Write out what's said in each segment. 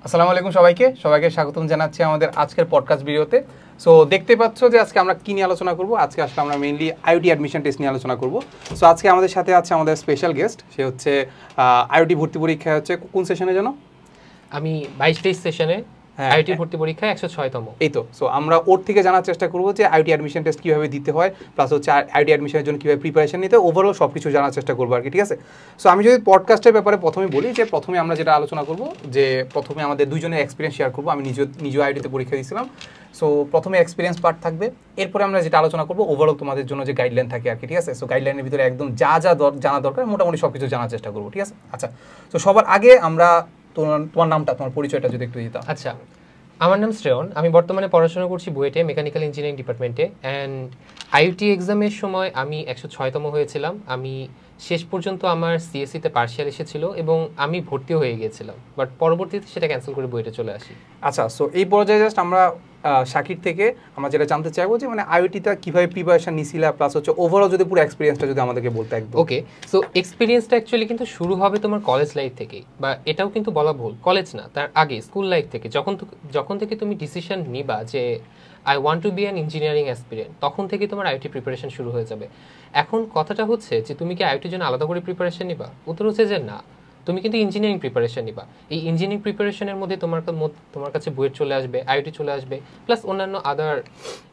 আসসালামু আলাইকুম সবাইকে স্বাগতম জানাচ্ছি আমাদের আজকের পডকাস্ট ভিডিওতে। সো দেখতে পাচ্ছ যে আজকে আমরা কি নিয়ে আলোচনা করব। আজকে আসলে আমরা মেইনলি আইওটি অ্যাডমিশন টেস্ট নিয়ে আলোচনা করব। সো আজকে আমাদের সাথে আছে আমাদের স্পেশাল গেস্ট, সে হচ্ছে আইওটি ভর্তি পরীক্ষা হচ্ছে কোন সেশনে জানো? আমি 22-23 সেশনে আইওটি ভর্তি পরীক্ষা 106তম। এই তো। সো আমরা ওর থেকে জানার চেষ্টা করবো যে আইওটি অ্যাডমিশন টেস্ট কীভাবে দিতে হয়, প্লাস হচ্ছে আইওটি অ্যাডমিশনের জন্য কীভাবে প্রিপারেশন নিতে হয়, ওভারঅল সব কিছু জানার চেষ্টা করবো আর কি, ঠিক আছে? সো আমি যদি পডকাস্টের ব্যাপারে প্রথমে বলি যে প্রথমে আমরা যেটা আলোচনা করব যে প্রথমে আমাদের দুজনের এক্সপিরিয়েন্স শেয়ার করবো। আমি নিজেও আইওটিতে পরীক্ষা দিয়েছিলাম। সো প্রথমে এক্সপিরিয়েন্স পার্ট থাকবে, এরপরে আমরা যেটা আলোচনা করবো ওভারঅল তোমাদের জন্য যে গাইডলাইন থাকে আর কি, ঠিক আছে? সো গাইডলাইনের ভিতরে একদম যা জানা দরকার মোটামুটি সব কিছু জানার চেষ্টা করবো, ঠিক আছে? আচ্ছা, তো সবার আগে আমরা তোমার নামটা, তোমার পরিচয়টা যদি একটু দিতাম। আচ্ছা, আমার নাম শ্রেয়ন। আমি বর্তমানে পড়াশোনা করছি বুয়েটে মেকানিক্যাল ইঞ্জিনিয়ারিং ডিপার্টমেন্টে। অ্যান্ড আইওটি এক্সামের সময় আমি 106তম হয়েছিলাম। আমি শেষ পর্যন্ত আমার সিএসসিতে পার্শিয়াল এসেছিল এবং আমি ভর্তিও হয়ে গিয়েছিলাম, বাট পরবর্তীতে সেটা ক্যান্সেল করে বুয়েটে চলে আসি। আচ্ছা, সো এই পর্যায়ে জাস্ট আমরা শাকির থেকে আমরা যেটা জানতে চাইবো যে মানে আইওটিটা কীভাবে প্রিপারেশন নিছিলা, প্লাস হচ্ছে ওভারঅল যদি পুরো এক্সপিরিয়েন্সটা যদি আমাদেরকে বলতে একদম। ওকে, সো এক্সপিরিয়েন্সটা অ্যাকচুয়ালি কিন্তু শুরু হবে তোমার কলেজ লাইফ থেকেই, বা এটাও কিন্তু বলা ভুল, কলেজ না, তার আগে স্কুল লাইফ থেকে। যখন থেকে তুমি ডিসিশন নিবা যে I want to be an engineering aspirant, তখন থেকে তোমার আইওটি প্রিপারেশন শুরু হয়ে যাবে। এখন কথাটা হচ্ছে যে তুমি কি আইওটির জন্য আলাদা করে প্রিপারেশন নিবা? উত্তর হচ্ছে যে না, তুমি কিন্তু ইঞ্জিনিয়ারিং প্রিপারেশন নিবা। এই ইঞ্জিনিয়ারিং প্রিপারেশনের মধ্যে তোমার কাছে বুয়েট চলে আসবে, আইওটি চলে আসবে, প্লাস অন্যান্য আদার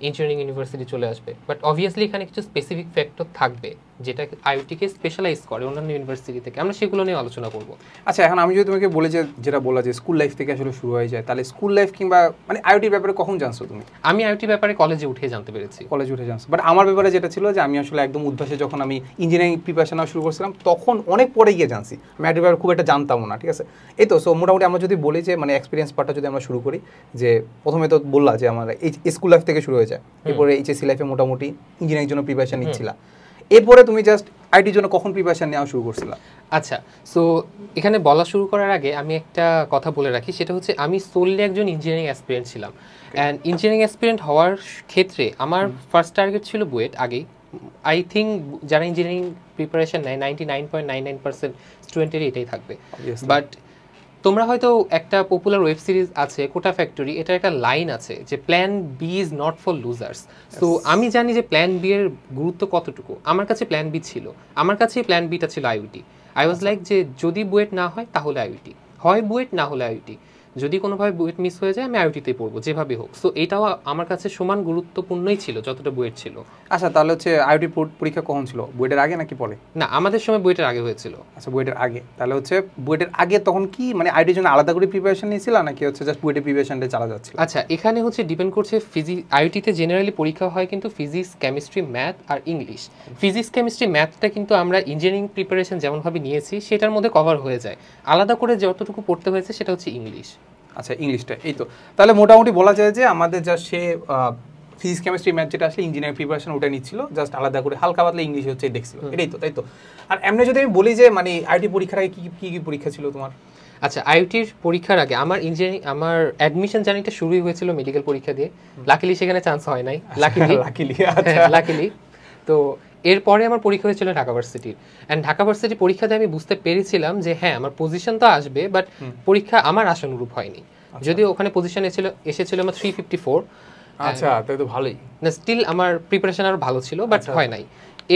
ইঞ্জিনিয়ারিং ইউনিভার্সিটি চলে আসবে। বাট অবভিয়াসলি এখানে কিছু স্পেসিফিক ফ্যাক্টর থাকবে যেটা আইওটিকে স্পেশালাইজ করে অন্যান্য ইউনিভার্সিটি থেকে। আমরা সেগুলো নিয়ে আলোচনা করব। আচ্ছা, এখন আমি যদি তোমাকে বলি যে যেটা বলা যে স্কুল লাইফ থেকে আসলে শুরু হয়ে যায়, তাহলে স্কুল লাইফ কিংবা মানে আইওটির ব্যাপারে কখন জানছো তুমি? আমি আইওটির ব্যাপারে কলেজে উঠে জানতে পেরেছি। কলেজে উঠে জানছো, বাট আমার ব্যাপারে যেটা ছিল যে আমি আসলে একদম উদ্ভাসে যখন আমি ইঞ্জিনিয়ারিং প্রিপারেশন শুরু করছিলাম তখন অনেক পরে গিয়ে জানছি। আমি আইওটির ব্যাপারে খুব একটা জানতামও না, ঠিক আছে? এই তো। সো মোটামুটি আমরা যদি বলি যে মানে এক্সপিরিয়েন্স পার্টটা যদি আমরা শুরু করি, যে প্রথমে তো বললা যে আমার এই স্কুল লাইফ থেকে শুরু হয়ে যায়, এরপরে এইচএসসি লাইফে মোটামুটি ইঞ্জিনিয়ারিং জন্য প্রিপারেশন নিচ্ছিলা, এরপরে তুমি জাস্ট আইটির জন্য কখন প্রিপারেশন নেওয়া শুরু করছিলা? আচ্ছা, সো এখানে বলা শুরু করার আগে আমি একটা কথা বলে রাখি, সেটা হচ্ছে আমি সোললি একজন ইঞ্জিনিয়ারিং অ্যাসপিরেন্ট ছিলাম। অ্যান্ড ইঞ্জিনিয়ারিং অ্যাসপিরেন্ট হওয়ার ক্ষেত্রে আমার ফার্স্ট টার্গেট ছিল বুয়েট আগেই। আই থিঙ্ক যারা ইঞ্জিনিয়ারিং প্রিপারেশন নেয় 99.99% স্টুডেন্টেরই এটাই থাকবে। বাট তোমরা হয়তো একটা পপুলার ওয়েব সিরিজ আছে কোটা ফ্যাক্টরি, এটার একটা লাইন আছে যে plan B is not for losers. So আমি জানি যে প্ল্যান বি এর গুরুত্ব কতটুকু। আমার কাছে প্ল্যান বি ছিল, আমার কাছে প্ল্যান বিটা ছিল আইওটি। আই ওয়াজ লাইক যে যদি বুয়েট না হয় তাহলে আইওটি, হয় বুয়েট না হলে আইওটি, যদি কোনোভাবে বুয়েট মিস হয়ে যায় আমি আইওটিতেই পড়বো যেভাবে হোক। সো এটাও আমার কাছে সমান গুরুত্বপূর্ণই ছিল যতটা বুয়েট ছিল। আচ্ছা, তাহলে হচ্ছে আইওটি পরীক্ষা কখন ছিল? বুয়েটের আগে নাকি পরে? না, আমাদের সময় বুয়েটের আগে হয়েছিল। আচ্ছা, বুয়েটের আগে। তাহলে হচ্ছে বুয়েটের আগে তখন কি মানে আইওটির জন্য আলাদা করে প্রিপারেশন নিয়েছিল নাকি হচ্ছে জাস্ট বুয়েটের প্রিপারেশনটা চালা যাচ্ছিল? আচ্ছা, এখানে হচ্ছে ডিপেন্ড করছে আইওটিতে জেনারেলি পরীক্ষা হয় কিন্তু ফিজিক্স, কেমিস্ট্রি, ম্যাথ আর ইংলিশ। ফিজিক্স, কেমিস্ট্রি, ম্যাথটা কিন্তু আমরা ইঞ্জিনিয়ারিং প্রিপারেশন যেমনভাবে নিয়েছি সেটার মধ্যে কভার হয়ে যায়। আলাদা করে যতটুকু পড়তে হয়েছে সেটা হচ্ছে ইংলিশ। আচ্ছা, ইংলিশটা। এই তো। তাহলে মোটামুটি বলা যায় যে আমাদের যা সে ফিজিক্স, কেমিস্ট্রি, ম্যাথ যেটা আসলে ইঞ্জিনিয়ারিং প্রিপারেশন ওটা নিচ্ছিল, জাস্ট আলাদা করে হালকা পাতলা ইংলিশ হচ্ছে দেখছিল, এটাই তো, তাই তো? আর এমনি যদি আমি বলি যে মানে আইটি পরীক্ষার আগে কি পরীক্ষা ছিল তোমার? আচ্ছা, আইওটির পরীক্ষার আগে আমার আমার অ্যাডমিশন জার্নিটা শুরুই হয়েছিল মেডিকেল পরীক্ষা দিয়ে। লাকিলি সেখানে চান্স হয় নাই, লাকিলি। তো এরপরে আমার পরীক্ষা হয়েছিল ঢাকা ভার্সিটির। অ্যান্ড ঢাকা ভার্সিটি পরীক্ষা দিয়ে আমি বুঝতে পেরেছিলাম যে হ্যাঁ আমার পজিশন তো আসবে, বাট পরীক্ষা আমার আশানুরূপ হয়নি। যদিও ওখানে পজিশন এসেছিল আমার 354। আচ্ছা, তাই তো ভালোই না, স্টিল আমার প্রিপারেশন আরও ভালো ছিল, বাট হয় নাই।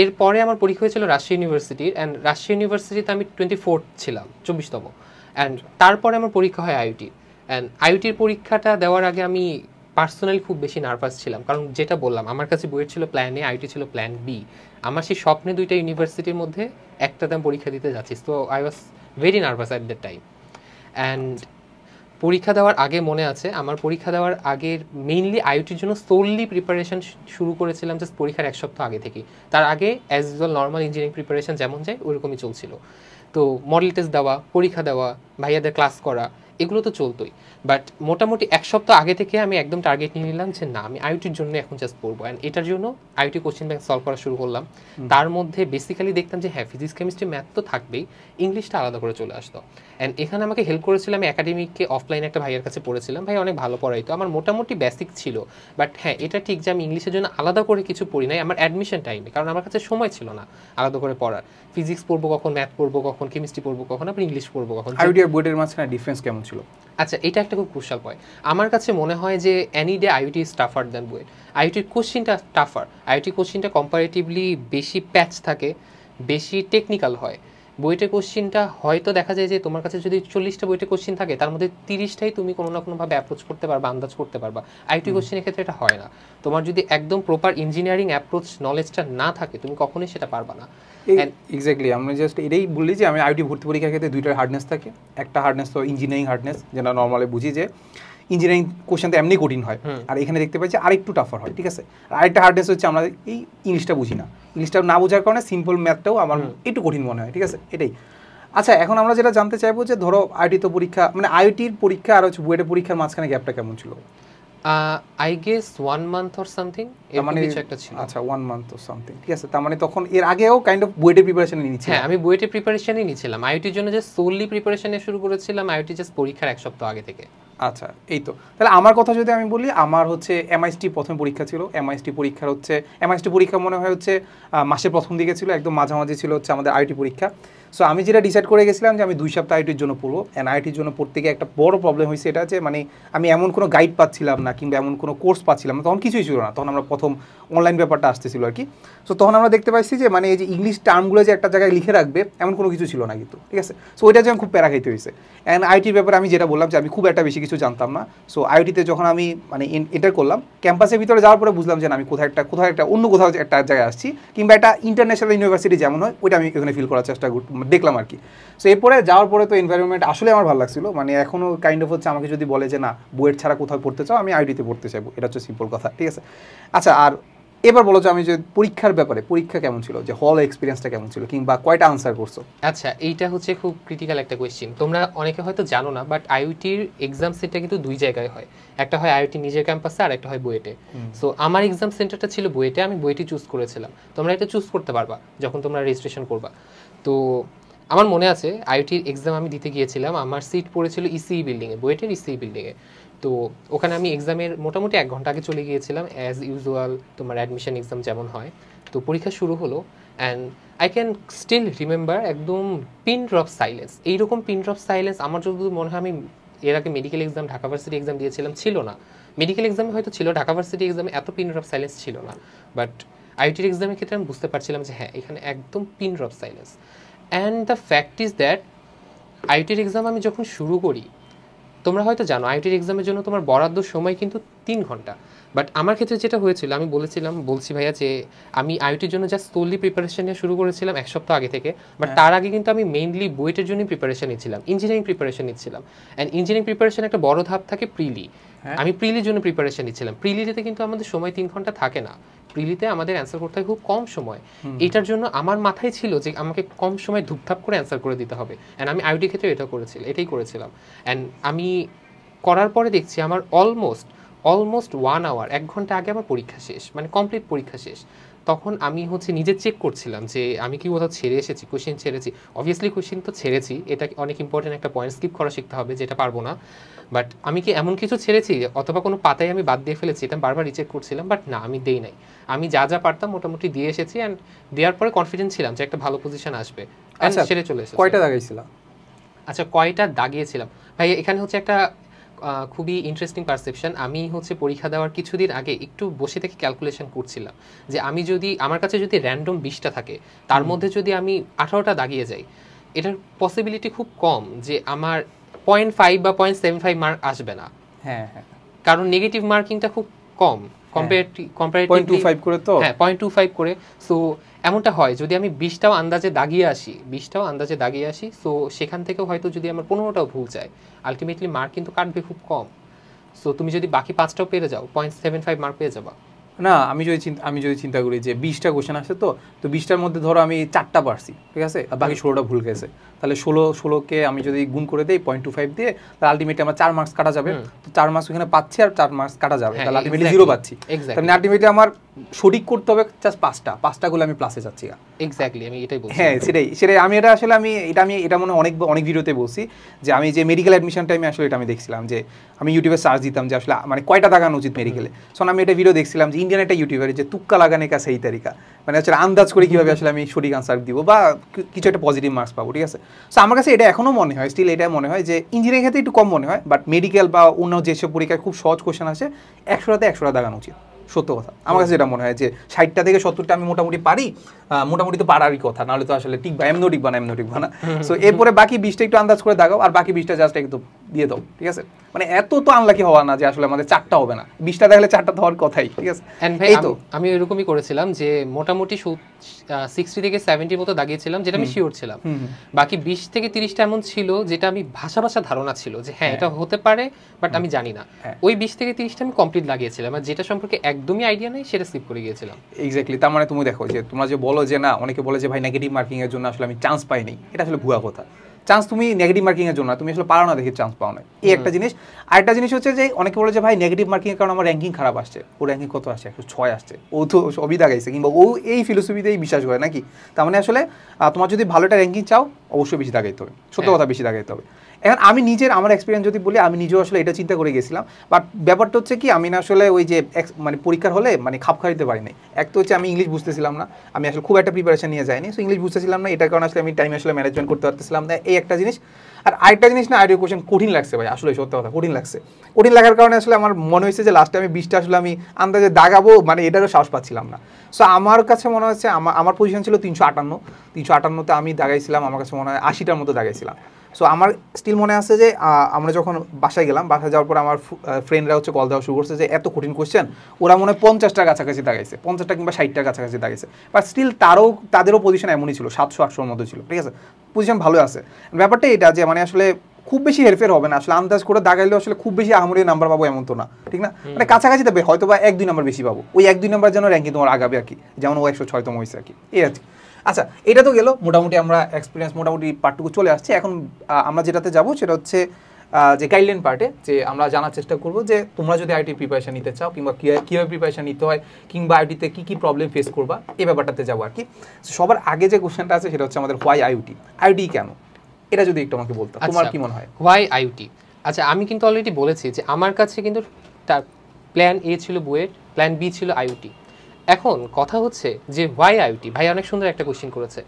এরপরে আমার পরীক্ষা হয়েছিল রাজশাহী ইউনিভার্সিটির। অ্যান্ড রাজশাহী ইউনিভার্সিটিতে আমি 24 ছিলাম, 24তম। অ্যান্ড তারপরে আমার পরীক্ষা হয় আইওটি। অ্যান্ড আইওটির পরীক্ষাটা দেওয়ার আগে আমি পার্সোনালি খুব বেশি নার্ভাস ছিলাম, কারণ যেটা বললাম আমার কাছে বুয়েট ছিল প্ল্যান এ, আইওটি ছিল প্ল্যান বি। আমার সেই স্বপ্নে দুইটা ইউনিভার্সিটির মধ্যে একটাতে আমি পরীক্ষা দিতে যাচ্ছি। তো I was very nervous at that time. And পরীক্ষা দেওয়ার আগে মনে আছে, আমার পরীক্ষা দেওয়ার আগের মেইনলি আইওটির জন্য সোললি প্রিপারেশন শুরু করেছিলাম জাস্ট পরীক্ষার এক সপ্তাহ আগে থেকেই। তার আগে as usual normal engineering preparation যেমন যায় ওইরকমই চলছিল। তো মডেল টেস্ট দেওয়া, পরীক্ষা দেওয়া, ভাইয়াদের ক্লাস করা, এগুলো তো চলতোই। বাট মোটামুটি এক সপ্তাহ আগে থেকে আমি একদম টার্গেট নিয়ে নিলাম যে না, আমি আইওটির জন্য এখন জাস্ট পড়বো। অ্যান্ড এটার জন্য আইওটি কোশ্চেন ব্যাংক সলভ করা শুরু করলাম। তার মধ্যে বেসিক্যালি দেখতাম যে হ্যাঁ ফিজিক্স, কেমিস্ট্রি, ম্যাথ তো থাকবেই, ইংলিশটা আলাদা করে চলে আসতো। অ্যান্ড এখানে আমাকে হেল্প করেছিল, আমি একাডেমিককে অফলাইনে একটা ভাইয়ের কাছে পড়েছিলাম, ভাই অনেক ভালো পড়াইতো, আমার মোটামুটি বেসিক ছিল। বাট হ্যাঁ এটা ঠিক যে আমি ইংলিশের জন্য আলাদা করে কিছু পড়ি নাই আমার অ্যাডমিশন টাইমে, কারণ আমার কাছে সময় ছিল না আলাদা করে পড়ার। ফিজিক্স পড়বো কখন, ম্যাথ পড়বো কখন, কেমিস্ট্রি পড়বো কখন, আবার ইংলিশ পড়বো কখন। আইওটি আর বুয়েটের মাঝখানে ডিফারেন্স কেমন ছিল? আচ্ছা, এটা একটা খুব ক্রুশাল পয়েন্ট। আমার কাছে মনে হয় যে any day IOT is tougher than BUET. আইওটির কোশ্চিনটা টাফার, আইওটি কোশ্চিনটা কম্পারেটিভলি বেশি প্যাচ থাকে, বেশি টেকনিক্যাল হয়। বুয়েটের কোশ্চিনটা হয়তো দেখা যায় যে তোমার কাছে যদি 40টা বুয়েটের কোশ্চিন থাকে তার মধ্যে 30টাই তুমি কোনো না কোনোভাবে অ্যাপ্রোচ করতে পারবা, আন্দাজ করতে পারবা। আইওটি কোশ্চিনের ক্ষেত্রে এটা হয় না। তোমার যদি একদম প্রপার ইঞ্জিনিয়ারিং অ্যাপ্রোচ নলেজটা না থাকে তুমি কখনোই সেটা পারবা না। এক্স্যাক্টলি, আমি জাস্ট এটাই বললি যে আমি আইওটি ভর্তি পরীক্ষার ক্ষেত্রে দুইটার হার্ডনেস থাকে। একটা হার্ডনেস তো ইঞ্জিনিয়ারিং হার্ডনেস, যেটা নর্মালি বুঝি যে ইঞ্জিনিয়ারিং কোশ্চেন তো এমনি কঠিন হয়, আর এখানে দেখতে পাচ্ছি আরেকটু টাফার হয়, ঠিক আছে। আর আরেকটা হার্ডনেস হচ্ছে আমরা এই ইংলিশটা বুঝি না, ইংলিশটা না বোঝার কারণে সিম্পল ম্যাথটাও আমার একটু কঠিন মনে হয়, ঠিক আছে, এটাই। আচ্ছা, এখন আমরা যেটা জানতে চাইবো যে ধরো আইটি তো পরীক্ষা, মানে আইটির পরীক্ষা আর হচ্ছে বুয়েটের পরীক্ষার মাঝখানে গ্যাপটা কেমন ছিল? I guess 1 month or something, মানে কিছু একটা ছিল। আচ্ছা, 1 মান্থ অর সামথিং, ঠিক আছে। তার মানে তখন এর আগেও কাইন্ড অফ বুয়েটের প্রিপারেশন নিয়েছি? হ্যাঁ, আমি বুয়েটের প্রিপারেশনই নিয়েছিলাম। আইওটির জন্য যে সোললি প্রিপারেশনে শুরু করেছিলাম আইওটি জাস্ট পরীক্ষার 1 সপ্তাহ আগে থেকে। আচ্ছা, এই তো। তাহলে আমার কথা যদি আমি বলি, আমার হচ্ছে এমআইএসটি প্রথম পরীক্ষা ছিল। এমআইএসটি পরীক্ষার হচ্ছে এমআইএসটি পরীক্ষা মনে হয় হচ্ছে মাসের প্রথম দিকে ছিল, একদম মাঝামাঝি ছিল হচ্ছে আমাদের আইটি পরীক্ষা। সো আমি যেটা ডিসাইড করে গেছিলাম যে আমি 2 সপ্তাহ আইটির জন্য পড়বো। অ্যান্ড আইটির জন্য পড়তে গিয়ে একটা বড় প্রবলেম হয়েছে এটা যে মানে আমি এমন কোনো গাইড পাচ্ছিলাম না কিংবা এমন কোনো কোর্স পাচ্ছিলাম না, তখন কিছুই ছিল না। তখন আমরা প্রথম অনলাইন ব্যাপারটা আসতেছিল আর কি। সো তখন আমরা দেখতে পাইছি যে মানে এই যে ইংলিশ টার্মগুলো যে একটা জায়গায় লিখে রাখবে এমন কোনো কিছু ছিল না কিন্তু, ঠিক আছে। সো ওইটা যে আমি খুব প্যারা খাইতে হয়েছে। অ্যান্ড আইটির ব্যাপারে আমি যেটা বললাম যে আমি খুব একটা বেশি কিছু জানতাম না। সো আইটিতে যখন আমি মানে এন্টার করলাম, ক্যাম্পাসের ভিতরে যাওয়ার পরে বুঝলাম যে আমি কোথাও একটা অন্য কোথাও একটা জায়গায় আসছি, কিংবা একটা ইন্টারন্যাশনাল ইউনিভার্সিটি যেমন হয় ওইটা আমি এখানে ফিল করার চেষ্টা দেখলাম আর কি। সো এরপরে যাওয়ার পরে তো এনভায়রনমেন্ট আসলে আমার ভালো লাগছিল। মানে এখনও কাইন্ড অফ হচ্ছে আমাকে যদি বলে যে না বুয়েট ছাড়া কোথাও পড়তে চাও, আমি আইটিতে পড়তে চাইবো, এটা হচ্ছে সিম্পল কথা, ঠিক আছে। আচ্ছা, আর এবার বলো যে আমি যে পরীক্ষার ব্যাপারে, পরীক্ষা কেমন ছিল, যে হল এক্সপিরিয়েন্সটা কেমন ছিল, কিংবা কয়টা আনসার করছো? আচ্ছা, এইটা হচ্ছে খুব ক্রিটিক্যাল একটা কোয়েশ্চেন। তোমরা অনেকে হয়তো জানো না, বাট আইওটির এক্সাম সেন্টার কিন্তু 2 জায়গায় হয়। একটা হয় আইওটি নিজের ক্যাম্পাসে, আর একটা হয় বুয়েটে। সো আমার এক্সাম সেন্টারটা ছিল বুয়েটে, আমি বুয়েটে চুজ করেছিলাম। তোমরা এটা চুজ করতে পারবা যখন তোমরা রেজিস্ট্রেশন করবা। তো আমার মনে আছে আইওটির এক্সাম আমি দিতে গিয়েছিলাম, আমার সিট পড়েছিল ইসিই বিল্ডিংয়ে, বুয়েটের ইসিই বিল্ডিংয়ে। তো ওখানে আমি এক্সামের মোটামুটি 1 ঘন্টা আগে চলে গিয়েছিলাম, অ্যাজ ইউজুয়াল তোমার অ্যাডমিশন এক্সাম যেমন হয়। তো পরীক্ষা শুরু হলো, and I can still remember একদম পিন ড্রপ সাইলেন্স। এইরকম পিন ড্রপ সাইলেন্স আমার যদি মনে হয় আমি এর আগে medical exam, Dhaka varsity exam দিয়েছিলাম, ছিল না। মেডিকেল এক্সামে হয়তো ছিল, ঢাকা ভার্সিটি এক্সামে এত পিন ড্রপ সাইলেন্স ছিল না। বাট আইওটির এক্সামের ক্ষেত্রে আমি বুঝতে পারছিলাম যে হ্যাঁ, এখানে একদম pin drop silence. And the fact is that আইওটির এক্সাম আমি যখন শুরু করি, তোমরা হয়তো জানো আইওটির এক্সামের জন্য তোমার বরাদ্দ সময় কিন্তু 3 ঘন্টা। বাট আমার ক্ষেত্রে যেটা হয়েছিল, আমি বলছি ভাইয়া যে আমি আইওটির জন্য জাস্ট সোললি প্রিপারেশন নিয়ে শুরু করেছিলাম 1 সপ্তাহ আগে থেকে। বাট তার আগে কিন্তু আমি মেইনলি বুয়েটের জন্যই প্রিপারেশন নিচ্ছিলাম, ইঞ্জিনিয়ারিং প্রিপারেশন নিচ্ছিলাম। অ্যান্ড ইঞ্জিনিয়ারিং প্রিপারেশন একটা বড় ধাপ থাকে প্রিলি। আমি প্রিলির জন্য প্রিপারেশন নিচ্ছিলাম। প্রিলিতে কিন্তু আমাদের সময় 3 ঘন্টা থাকে না। প্রিলিতে আমাদের অ্যান্সার করতে হয় খুব কম সময়। এটার জন্য আমার মাথায় ছিল যে আমাকে কম সময় ধুপধাপ করে অ্যান্সার করে দিতে হবে। অ্যান্ড আমি আইওটির ক্ষেত্রে এটাই করেছিলাম। অ্যান্ড আমি করার পরে দেখছি আমার অলমোস্ট 1 আওয়ার, 1 ঘন্টা আগে আমার পরীক্ষা শেষ, মানে কমপ্লিট পরীক্ষা শেষ। তখন আমি হচ্ছে নিজে চেক করছিলাম যে আমি কি কোথাও ছেড়ে এসেছি, কোশ্চেন ছেড়েছি। অবভিয়াসলি কোশ্চেন তো ছেড়েছি, এটা অনেক ইম্পর্টেন্ট একটা পয়েন্ট, স্কিপ করা শিখতে হবে, যেটা পারবো না। বাট আমি কি এমন কিছু ছেড়েছি অথবা কোনো পাতায় আমি বাদ দিয়ে ফেলেছি, এটা বারবার রিচেক করছিলাম। বাট না, আমি দেই নাই। আমি যা পারতাম মোটামুটি দিয়ে এসেছি, অ্যান্ড দেওয়ার পরে কনফিডেন্স ছিলাম যে একটা ভালো পজিশন আসবে। আচ্ছা, সেরে চলে এসেছি। কয়টা দাগাইছিলাম? আচ্ছা, কয়টা দাগিয়েছিলাম ভাই, এখানে হচ্ছে একটা খুবই ইন্টারেস্টিং পারসেপশন। আমি হচ্ছে পরীক্ষা দেওয়ার কিছুদিন আগে একটু বসে থেকে ক্যালকুলেশন করছিলাম যে আমি যদি আমার কাছে যদি র্যান্ডম 20টা থাকে, তার মধ্যে যদি আমি 18টা দাগিয়ে যাই, এটার পসিবিলিটি খুব কম যে আমার 0.5 বা 0.75 মার্ক আসবে না। হ্যাঁ, কারণ নেগেটিভ মার্কিংটা খুব কম কম্পারেটিভলি 0.25 করে তো। হ্যাঁ, 0.25 করে। সো এমনটা হয় যদি আমি 20টাও আন্দাজে দাগিয়ে আসি, সো সেখান থেকেও হয়তো যদি আমার 15টাও ভুল যায়, আলটিমেটলি মার্ক কিন্তু কাটবে খুব কম। সো তুমি যদি বাকি 5টাও পেরে যাও, 0.75 মার্ক পেয়ে যাবা। না, আমি যদি চিন্তা করি যে 20টা কোশ্চেন আসে, তো 20টার মধ্যে ধরো আমি 4টা পারছি, ঠিক আছে, আর বাকি 16টা ভুল গেছে, তাহলে 16কে আমি যদি গুণ করে দেই 0.25 দিয়ে, তাহলে আলটিমেটলি আমার 4 মার্কস কাটা যাবে। তো 4 মার্কস ওখানে পাচ্ছি, আর 4 মার্কস কাটা যাবে, তাহলে আলটিমেটলি 0 পাচ্ছি। তাহলে আলটিমেটলি আমার সঠিক করতে হবে জাস্ট পাঁচটাগুলো আমি প্লাসে যাচ্ছি। এক্স্যাক্টলি আমি এটাই বলছি। হ্যাঁ সেটাই আমি এটা আসলে এটা মনে অনেক ভিডিওতে বলছি যে আমি যে মেডিকেল অ্যাডমিশন টাইমে আসলে এটা আমি দেখছিলাম যে আমি ইউটিউবে সার্চ দিতাম যে আসলে মানে কয়টা লাগানো উচিত মেডিকেলে। সো আমি এটা ভিডিও দেখছিলাম যে ইন্ডিয়ান একটা ইউটিউবারে যে তুক্কা লাগানে কা সেই তারিকা, মানে আসলে আন্দাজ করে কীভাবে আসলে আমি সঠিক আনসার দিব বা কিছু একটা পজিটিভ মার্কস পাবো, ঠিক আছে। সো আমার কাছে এটা এখনও মনে হয়, স্টিল এটা মনে হয় যে ইঞ্জিনিয়ারিং ক্ষেত্রে একটু কম মনে হয়, বাট মেডিকেল বা অন্য যেসব পরীক্ষায় খুব সহজ কোয়েশ্চেন আছে 100টা দাগানো উচিত, সত্য কথা। আমার কাছে যেটা মনে হয় যে 60টা থেকে 70টা আমি মোটামুটি পারি, মোটামুটি তো পারারই কথা, নাহলে তো আসলে টিকবা এমনও টিকবা না। সো এরপরে বাকি 20টা একটু আন্দাজ করে দাগাও, আর বাকি 20টা জাস্ট একটু দিয়ে দাও, ঠিক আছে। মানে এত তো আনলাকি হওয়া না যে আসলে আমাদের 4টা হবে না, 20টা দেখলে 4টা তো হওয়ার কথাই, ঠিক আছে। এই তো আমি এরকমই করেছিলাম যে মোটামুটি 60 থেকে 70 মতো দাগিয়েছিলাম, যেটা আমি শিওর ছিলাম। বাকি 20 থেকে 30টা এমন ছিল যেটা আমি ভাষা ধারণা ছিল যে হ্যাঁ এটা হতে পারে, বাট আমি জানি না। ওই 20 থেকে 30টা আমি কমপ্লিট লাগিয়েছিলাম, আর যেটা সম্পর্কে একদমই আইডিয়া নেই সেটা স্কিপ করে গিয়েছিলাম। এক্স্যাক্টলি। তার মানে তুমি দেখো যে তোমরা যে বলো যে না, অনেকে বলে যে ভাই নেগেটিভ মার্কিং এর জন্য আসলে আমি চান্স পাইনি, এটা আসলে ভুয়া কথা। চান্স তুমি নেগেটিভ মার্কিং এর জন্য, তুমি আসলে পারো না দেখে চান্স পাও না, এই একটা জিনিস। আরেকটা জিনিস হচ্ছে যে অনেকে বলে যে ভাই নেগেটিভ মার্কিং এর কারণে আমার র্যাঙ্কিং খারাপ আসছে। ও র্যাঙ্কিং কত আসছে? 106 আসছে। ও তো সবই দাগাইছে, কিংবা ও এই ফিলোসফিতেই বিশ্বাস করে নাকি? তার মানে আসলে তোমার যদি ভালো একটা র্যাঙ্কিং চাও অবশ্যই বেশি দাগাইতে হবে, সত্য কথা, বেশি দাগাইতে হবে। এখন আমি আমার এক্সপিরিয়েন্স যদি বলি, আমি নিজেও আসলে এটা চিন্তা করে গেছিলাম, বাট ব্যাপারটা হচ্ছে কি আমি না আসলে ওই যে মানে পরীক্ষার হলে মানে খাপ খাইতে পারিনি। এক তো হচ্ছে আমি ইংলিশ বুঝতেছিলাম না, আমি আসলে খুব একটা প্রিপারেশন নিয়ে যাইনি, সো ইংলিশ বুঝতেছিলাম না, এটার কারণে আসলে আমি টাইম আসলে ম্যানেজমেন্ট করতে পারতেছিলাম না, এই একটা জিনিস। আর আরেকটা জিনিস না, আইডিও কোয়েশ্চেন কঠিন লাগছে ভাই, আসলে সত্য কথা কঠিন লাগছে। কঠিন লাগার কারণে আসলে আমার মনে হয়েছে যে লাস্টে আমি 20টা আসলে আমি আন্দাজে দাগাবো, মানে এটারও সাহস পাচ্ছিলাম না। সো আমার কাছে মনে হচ্ছে আমার পজিশন ছিল 358তে আমি দাগাইছিলাম, আমার কাছে মনে হয় 80টার মতো দাগাইছিলাম। সো আমার স্টিল মনে আছে যে আমরা যখন বাসায় গেলাম, বাসায় যাওয়ার পর আমার ফ্রেন্ডরা হচ্ছে কল দেওয়া শুরু করছে যে এত কঠিন কোয়েশ্চেন, ওরা মনে হয় 50টার কাছাকাছি দাগাইছে, 50টা কিংবা 60টার কাছাকাছি দাগাইছে, বাট স্টিল তাদেরও পজিশন এমনই ছিল, 700-800-র মধ্যে ছিল, ঠিক আছে, পজিশন ভালো আছে। ব্যাপারটা এটা যে মানে আসলে খুব বেশি হেরফের হবে না, আসলে আন্দাজ করে দাগাইলে আসলে খুব বেশি আহামরি নাম্বার পাবো এমন তো না, ঠিক না, মানে কাছাকাছি দেবে, হয়তো বা 1-2 নাম্বার বেশি পাবো, ওই 1-2 নাম্বার যেন র্যাঙ্কিং তোমার আগাবে আর কি, যেমন ও 106তম হয়েছে আর কি, এই আর কি। আচ্ছা, এটা তো গেল মোটামুটি, আমরা এক্সপিরিয়েন্স মোটামুটি পার্টটুকু চলে আসছে। এখন আমরা যেটাতে যাবো সেটা হচ্ছে যে গাইডলাইন পার্টে, যে আমরা জানার চেষ্টা করবো যে তোমরা যদি আইটি প্রিপারেশন নিতে চাও, কিংবা কীভাবে প্রিপারেশন নিতে হয়, কিংবা আইটিতে কী কী প্রবলেম ফেস করবা, এই ব্যাপারটাতে যাবো আর কি। সবার আগে যে কোশ্চেনটা আছে সেটা হচ্ছে আমাদের হোয়াই আইওটি কেন, এটা যদি একটু আমাকে বলতো, তোমার কি মনে হয় হোয়াই আইওটি? আচ্ছা, আমি কিন্তু অলরেডি বলেছি যে আমার কাছে কিন্তু প্ল্যান এ ছিল বুয়েট, প্ল্যান বি ছিল আইওটি। এখন কথা হচ্ছে যে হোয়াই আইওটি? ভাই অনেক সুন্দর একটা কোশ্চেন করেছে।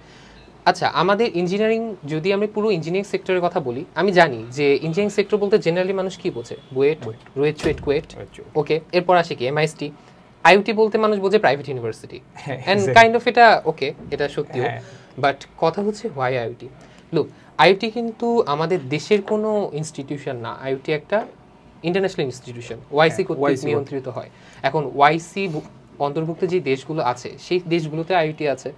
আচ্ছা, আমাদের ইঞ্জিনিয়ারিং, যদি আমি পুরো ইঞ্জিনিয়ারিং সেক্টরের কথা বলি, আমি জানি যে ইঞ্জিনিয়ারিং সেক্টর বলতে জেনারেলি মানুষ কি বোঝে? বুয়েট, রুয়েট, চুয়েট, কুয়েট, ওকে, এরপর আসে কি এমআইএসটি। আইওটি বলতে মানুষ বোঝে private university, and kind of এটা ওকে, এটা সত্যিও, বাট কথা হচ্ছে হোয়াই আইওটি। লুক, আইওটি কিন্তু আমাদের দেশের কোনো ইনস্টিটিউশন না, আইওটি একটা ইন্টারন্যাশনাল ইনস্টিটিউশন, ওয়াইসি কর্তৃক নিয়ন্ত্রিত হয়। এখন ওয়াইসি অন্তর্ভুক্ত যে দেশগুলো আছে সেই দেশগুলোতে আইওটি আছে।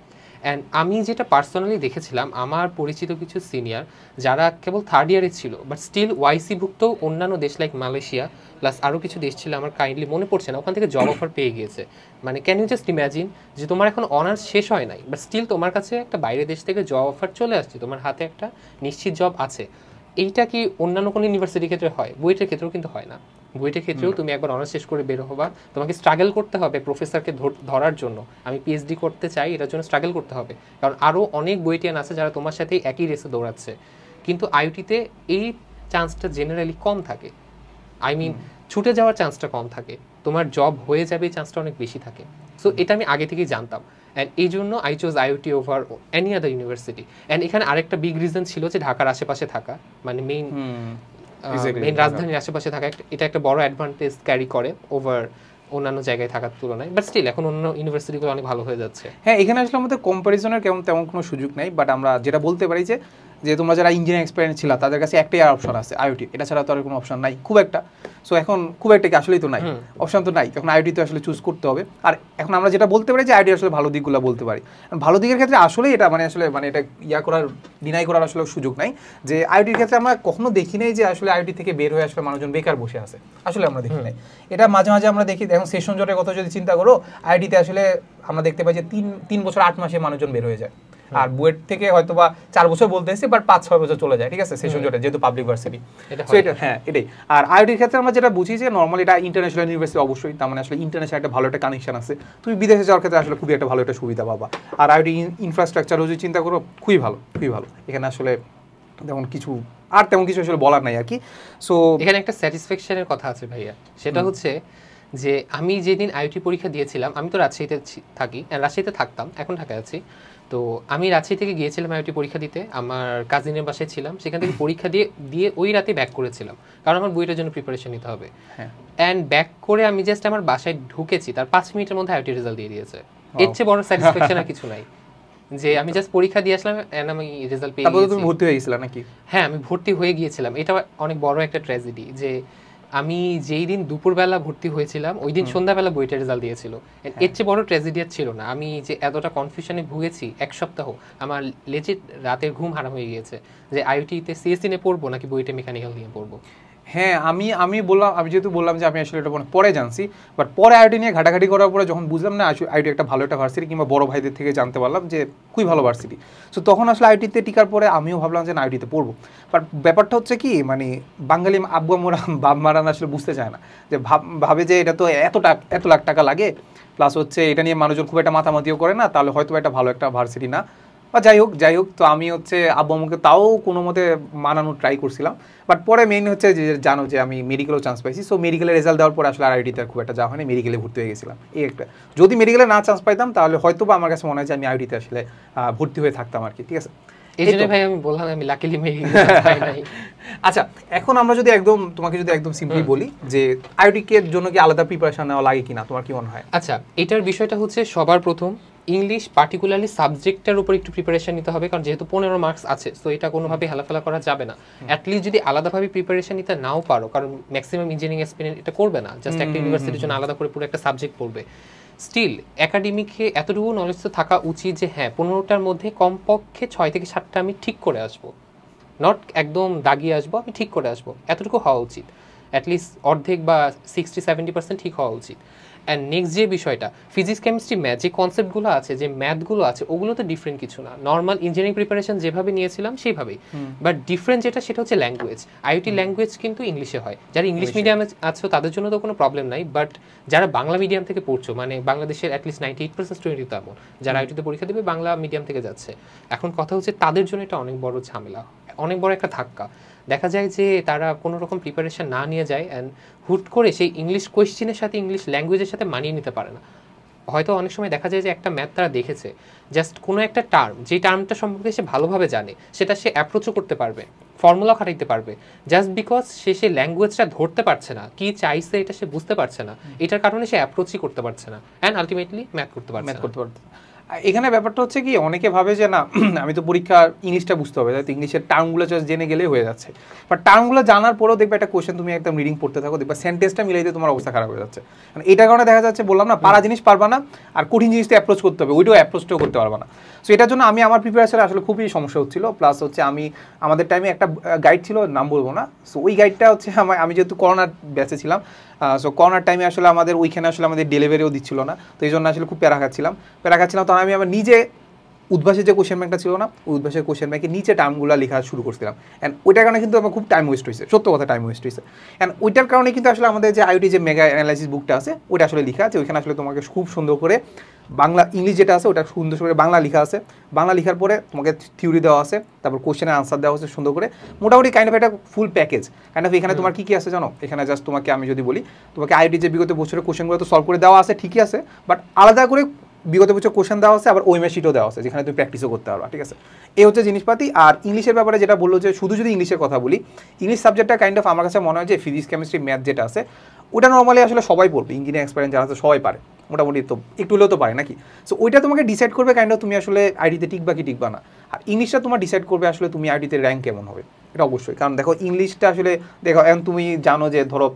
অ্যান্ড আমি যেটা পার্সোনালি দেখেছিলাম, আমার পরিচিত কিছু সিনিয়র যারা কেবল থার্ড ইয়ারে ছিল, বাট স্টিল ওয়াইসিভুক্ত অন্যান্য দেশ লাইক মালয়েশিয়া প্লাস আরও কিছু দেশ ছিল, আমার কাইন্ডলি মনে পড়ছে না, ওখান থেকে জব অফার পেয়ে গিয়েছে। মানে ক্যান ইউ জাস্ট ইম্যাজিন যে তোমার এখন অনার্স শেষ হয় নাই, বাট স্টিল তোমার কাছে একটা বাইরের দেশ থেকে জব অফার চলে আসছে, তোমার হাতে একটা নিশ্চিত জব আছে। এইটা কি অন্যান্য কোনো ইউনিভার্সিটির ক্ষেত্রে হয়? বুয়েটের ক্ষেত্রেও কিন্তু হয় না। বুয়েটের ক্ষেত্রেও তুমি একবার অনার্স শেষ করে বের হবা, তোমাকে স্ট্রাগল করতে হবে প্রফেসরকে ধরার জন্য। আমি পিএইচডি করতে চাই, এটার জন্য স্ট্রাগল করতে হবে, কারণ আরও অনেক বুয়েটিয়ান আছে যারা তোমার সাথে একই রেসে দৌড়াচ্ছে। কিন্তু আইওটিতে এই চান্সটা জেনারেলি কম থাকে, আই মিন ছুটে যাওয়ার চান্সটা কম থাকে, তোমার জব হয়ে যাবে এই চান্সটা অনেক বেশি থাকে। সো এটা আমি আগে থেকেই জানতাম, অ্যান্ড এই জন্য I chose IOT over any other university. And এখানে আরেকটা বিগ রিজন ছিল যে ঢাকার আশেপাশে থাকা, মানে মেইন রাজধানীর আশেপাশে থাকা, এটা একটা বড় অ্যাডভান্টেজ ক্যারি করে ওভার অন্যান্য জায়গায় থাকার তুলনায়। বাট স্টিল এখন অন্য ইউনিভার্সিটিগুলো অনেক ভালো হয়ে যাচ্ছে। হ্যাঁ, এখানে আসলে আমাদের কম্পারিজনের তেমন কোনো সুযোগ নেই, বাট আমরা যেটা বলতে পারি যে তোমরা যারা ইঞ্জিনিয়ারিং এক্সপিরিয়েন্স ছিল তাদের কাছে একটাই অপশন আছে আইওটি, এটা ছাড়া তো আর কোনো অপশন নাই খুব একটা। সো এখন খুব একটা কি আসলেই তো নাই, অপশন তো নাই, তখন আইওটি তো আসলে চুজ করতে হবে। আর এখন আমরা যেটা বলতে পারি যে আইওটি আসলে ভালো দিকগুলো বলতে পারি। ভালো দিকের ক্ষেত্রে আসলেই এটা মানে এটা ডিনাই করার আসলে সুযোগ নাই যে আইওটির ক্ষেত্রে আমরা কখনো দেখি নাই যে আসলে আইওটি থেকে বের হয়ে আসলে মানুষজন বেকার বসে আছে, আসলে আমরা দেখি নাই। এটা মাঝে মাঝে আমরা দেখি, এখন সেশন জটের কথা যদি চিন্তা করো, আইওটিতে আসলে আমরা দেখতে পাই যে 3 বছর 8 মাসে মানুষজন বের হয়ে যায়। আর বুয়েট থেকে হয়তো বা 4 বছর বলতেছি, বাট 5-6 বছর চলে যায়, ঠিক আছে, সেশন জটে, যেহেতু পাবলিক ভার্সিটি। সো এটা হ্যাঁ এটাই। আর আইআইটির ক্ষেত্রে আমরা যেটা বুঝি যে নর্মালি এটা ইন্টারন্যাশনাল ইউনিভার্সিটি, অবশ্যই তার মানে আসলে ইন্টারন্যাশনাল একটা ভালো একটা কানেকশন আছে, তুমি বিদেশে যাওয়ার ক্ষেত্রে আসলে খুবই একটা ভালো একটা সুবিধা পাবা। আর আইআইটি ইনফ্রাস্ট্রাকচারও যদি চিন্তা করো খুবই ভালো, খুবই ভালো। এখানে আসলে তেমন কিছু আসলে বলার নাই আর কি। সো এখানে একটা স্যাটিসফ্যাকশনের কথা আছে ভাইয়া, সেটা হচ্ছে যে আমি যেদিন আইআইটি পরীক্ষা দিয়েছিলাম, আমি তো রাজশাহীতে থাকি, রাজশাহীতে থাকতাম, এখন ঢাকায় আছি। তো আমি রাজশাহী থেকে গিয়েছিলাম আইআইটি পরীক্ষা দিতে, আমার কাজিনের বাসায় ছিলাম, সেখান থেকে পরীক্ষা দিয়ে ওই রাতে ব্যাক করেছিলাম, কারণ আমার বইটার জন্য প্রিপারেশন নিতে হবে। অ্যান্ড ব্যাক করে আমি জাস্ট আমার বাসায় ঢুকেছি, তার 5 মিনিটের মধ্যে আইআইটি রেজাল্ট দিয়ে দিয়েছে। এর চেয়ে বড় স্যাটিসফ্যাকশন আর কিছু নাই, যে আমি জাস্ট পরীক্ষা দিয়ে আসলাম এন্ড আমি রেজাল্ট পেয়ে গেছি। তুমি ভর্তি হয়ে গিয়েছিলা নাকি? হ্যাঁ, আমি ভর্তি হয়ে গিয়েছিলাম। এটা অনেক বড় একটা ট্র্যাজেডি যে আমি যেই দিন দুপুরবেলা ভর্তি হয়েছিলাম ওই দিন সন্ধ্যাবেলা বইটা রেজাল্ট দিয়েছিল। এর চেয়ে বড় ট্র্যাজেডি আর ছিল না। আমি যে এতটা কনফিউশনে ভুগেছি 1 সপ্তাহ, আমার লেজিট রাতের ঘুম হারাম হয়ে গিয়েছে যে আইআইটিতে সিএসসি নিয়ে পড়বো নাকি বইটা মেকানিক্যাল নিয়ে পড়বো। হ্যাঁ, আমি যেহেতু বললাম যে আমি আসলে এটা পরে জানছি, বাট পরে আইআইটি নিয়ে ঘাটাঘাটি করার পরে যখন বুঝলাম না আইআইটি একটা ভালো একটা ভার্সিটি, কিংবা বড় ভাইদের থেকে জানতে পারলাম যে খুবই ভালো ভার্সিটি, সো তখন আসলে আইআইটিতে টিকার পরে আমিও ভাবলাম যে না আইআইটিতে পড়বো। বাট ব্যাপারটা হচ্ছে কি, মানে বাঙালি আব্বু আম্মুরা বাপ মারান আসলে বুঝতে চায় না, যে ভাবে যে এটা তো এত লাখ টাকা লাগে, প্লাস হচ্ছে এটা নিয়ে মানুষজন খুব একটা মাতামাতিও করে না, তাহলে হয়তো এটা ভালো একটা ভার্সিটি না, বা যাই হোক। তো আমি হচ্ছে আব্বু আম্মুকে তাও কোনো মতে মানানোর ট্রাই করছিলাম, বাট পরে মেইন হচ্ছে যে জানো যে আমি মেডিকেলও চান্স পাইছি, সো মেডিকেলের রেজাল্ট দেওয়ার পর আসলে আইআইটিতে খুব একটা যাওয়া হয়নি, মেডিকেলে ভর্তি হয়ে গেছিলাম। এই একটা, যদি মেডিকেলে না চান্স পাইতাম তাহলে হয়তো বা আমার কাছে মনে হয় যে আমি আইআইটিতে আসলে ভর্তি হয়ে থাকতাম আর কি, ঠিক আছে। ভাই আমি বললাম আমি লাকিলি আচ্ছা, এখন আমরা যদি তোমাকে একদম সিম্পলি বলি যে আইআইটি এর জন্য কি আলাদা প্রিপারেশন নেওয়া লাগে কিনা, তোমার কি মনে হয়? আচ্ছা, এটার বিষয়টা হচ্ছে সবার প্রথম ইংলিশ পার্টিকুলারলি সাবজেক্টটার উপর একটু প্রিপারেশন নিতে হবে, কারণ যেহেতু 15 মার্কস আছে, তো এটা কোনোভাবেই হালাফেলা করা যাবে না। অ্যাটলিস্ট যদি আলাদাভাবে প্রিপারেশন নিতে নাও পারো, কারণ ম্যাক্সিমাম ইঞ্জিনিয়ারিং এক্সপিরিয়েন্স এটা করবে না, জাস্ট একটা ইউনিভার্সিটির জন্য আলাদা করে পুরো একটা সাবজেক্ট পড়বে, স্টিল একাডেমিকে এতটুকু নলেজ তো থাকা উচিত যে হ্যাঁ 15টার মধ্যে কমপক্ষে 6 থেকে 7টা আমি ঠিক করে আসবো, নট একদম দাগিয়ে আসবো, আমি ঠিক করে আসবো, এতটুকু হওয়া উচিত। অ্যাটলিস্ট অর্ধেক বা 60-70% ঠিক হওয়া উচিত। অ্যান্ড নেক্সট যে বিষয়টা ফিজিক্স কেমিস্ট্রি ম্যাথ, যে কনসেপ্টগুলো আছে, যে ম্যাথগুলো আছে, ওগুলো তো ডিফারেন্ট কিছু না, নর্মাল ইঞ্জিনিয়ারিং প্রিপারেশন যেভাবে নিয়েছিলাম সেইভাবেই, বাট ডিফারেন্ট যেটা সেটা হচ্ছে ল্যাঙ্গুয়েজ। আইআইটি ল্যাঙ্গুয়েজ কিন্তু ইংলিশে হয়, যারা ইংলিশ মিডিয়ামে আছো তাদের জন্য তো কোনো প্রবলেম নাই, বাট যারা বাংলা মিডিয়াম থেকে পড়ছো, মানে বাংলাদেশের অ্যাটলিস্ট 98% স্টুডেন্ট তো এমন যারা আইআইটিতে পরীক্ষা দেবে বাংলা মিডিয়াম থেকে যাচ্ছে, এখন কথা হচ্ছে তাদের জন্য এটা অনেক বড় ঝামেলা, অনেক বড় একটা ধাক্কা। দেখা যায় যে তারা কোনো রকম প্রিপারেশন না নিয়ে যায় অ্যান্ড হুট করে সেই ইংলিশ কোয়েশ্চেনের সাথে ইংলিশ ল্যাঙ্গুয়েজের সাথে মানিয়ে নিতে পারে না। হয়তো অনেক সময় দেখা যায় যে একটা ম্যাথ তারা দেখেছে, জাস্ট কোনো একটা টার্ম, যে টার্মটা সম্পর্কে সে ভালোভাবে জানে, সেটা সে অ্যাপ্রোচও করতে পারবে, ফর্মুলা খাটাইতে পারবে, জাস্ট বিকজ সে সেই ল্যাঙ্গুয়েজটা ধরতে পারছে না, কি চাইছে এটা সে বুঝতে পারছে না, এটার কারণে সে অ্যাপ্রোচই করতে পারছে না, অ্যান্ড আলটিমেটলি ম্যাথ করতে পারছে না। এখানে ব্যাপারটা হচ্ছে কি, অনেকে ভাবে যে না আমি তো পরীক্ষা ইংলিশটা বুঝতে হবে, তাই ইংলিশের টার্মগুলো জাস্ট জেনে গেলেই হয়ে যাচ্ছে, বাট টার্মগুলো জানার পরেও দেখবে একটা কোয়েশ্চেন তুমি একদম রিডিং পড়তে থাকো, দেখবে সেন্টেন্সটা মিলাইতে তোমার অবস্থা খারাপ হয়ে যাচ্ছে। মানে এটার কারণে দেখা যাচ্ছে, বললাম না, পারা জিনিস পারবা না, আর কঠিন জিনিসটা অ্যাপ্রোচ করতে হবে, ওইটাও অ্যাপ্রোচটাও করতে পারবা না। সো এটার জন্য আমার প্রিপারেশনে আসলে খুবই সমস্যা হচ্ছিল, প্লাস হচ্ছে আমাদের টাইমে একটা গাইড ছিল, নাম বলবো না, সো ওই গাইডটা হচ্ছে আমি যেহেতু করোনার ব্যাচে ছিলাম, সো করোনার টাইমে আসলে ওইখানে আসলে আমাদের ডেলিভারিও দিচ্ছিল না, তো এই জন্য আসলে খুব প্যারা খাচ্ছিলাম, তখন আমি আমার নিজে উদ্ভাসের যে কোশ্চেন ব্যাংকটা ছিল না, ওই উদ্ভাসের কোশ্চেন ব্যাংকে নিচে টার্মগুলো লেখা শুরু করছিলাম, অ্যান্ড ওইটার কারণে কিন্তু আমার খুব টাইম ওয়েস্ট হয়েছে, সত্য কথা টাইম ওয়েস্ট হয়েছে। অ্যান্ড ওইটার কারণে কিন্তু আসলে আমাদের যে আইআইটি যে মেগা অ্যানালাইসিস বুকটা আছে, ওইটা আসলে লেখা আছে, ওইখানে আসলে তোমাকে খুব সুন্দর করে বাংলা ইংলিশ যেটা আছে ওটা সুন্দর করে বাংলা লেখা আছে, বাংলা লেখার পরে তোমাকে থিওরি দেওয়া আছে, তারপর কোশ্চেনের আনসার দেওয়া আছে সুন্দর করে, মোটামুটি কাইন্ড অফ একটা ফুল প্যাকেজ কাইন্ড অফ। এখানে তোমার কী কী আছে জানো, এখানে জাস্ট তোমাকে আমি যদি বলি, তোমাকে আইআইটি যে বিগত বছরের কোশ্চেনগুলো তো সলভ করে দেওয়া আছে, ঠিকই আছে, বাট আলাদা করে বিগত বছর কোশ্চেন দেওয়া আছে, আবার ওএমএস শিটও দেওয়া আছে, যেখানে তুমি প্র্যাকটিসও করতে পারবা, ঠিক আছে। এই হচ্ছে জিনিসপাতি। আর ইংলিশের ব্যাপারে যেটা বললো, যে শুধু যদি ইংলিশের কথা বলি, ইংলিশ সাবজেক্টটা কাইন্ড অফ আমার কাছে মনে হয় যে ফিজিক্স কেমিস্ট্রি ম্যাথ যেটা আছে, ওটা নর্মালি আসলে সবাই পড়বে, ইঞ্জিনিয়ারিং এক্সপিরিয়েন্স যারা আছে সবাই পারে মোটামুটি, তো একটু হলেও তো পারে নাকি। সো ওইটা তোমাকে ডিসাইড করবে কাইন্ড অফ তুমি আসলে আইডিতে টিকবা কি টিকবা না, আর ইংলিশটা তোমার ডিসাইড করবে আসলে তুমি আইডিতে র্যাঙ্ক কেমন হবে, এটা অবশ্যই। কারণ দেখো ইংলিশটা আসলে এখন তুমি জানো যে ধরো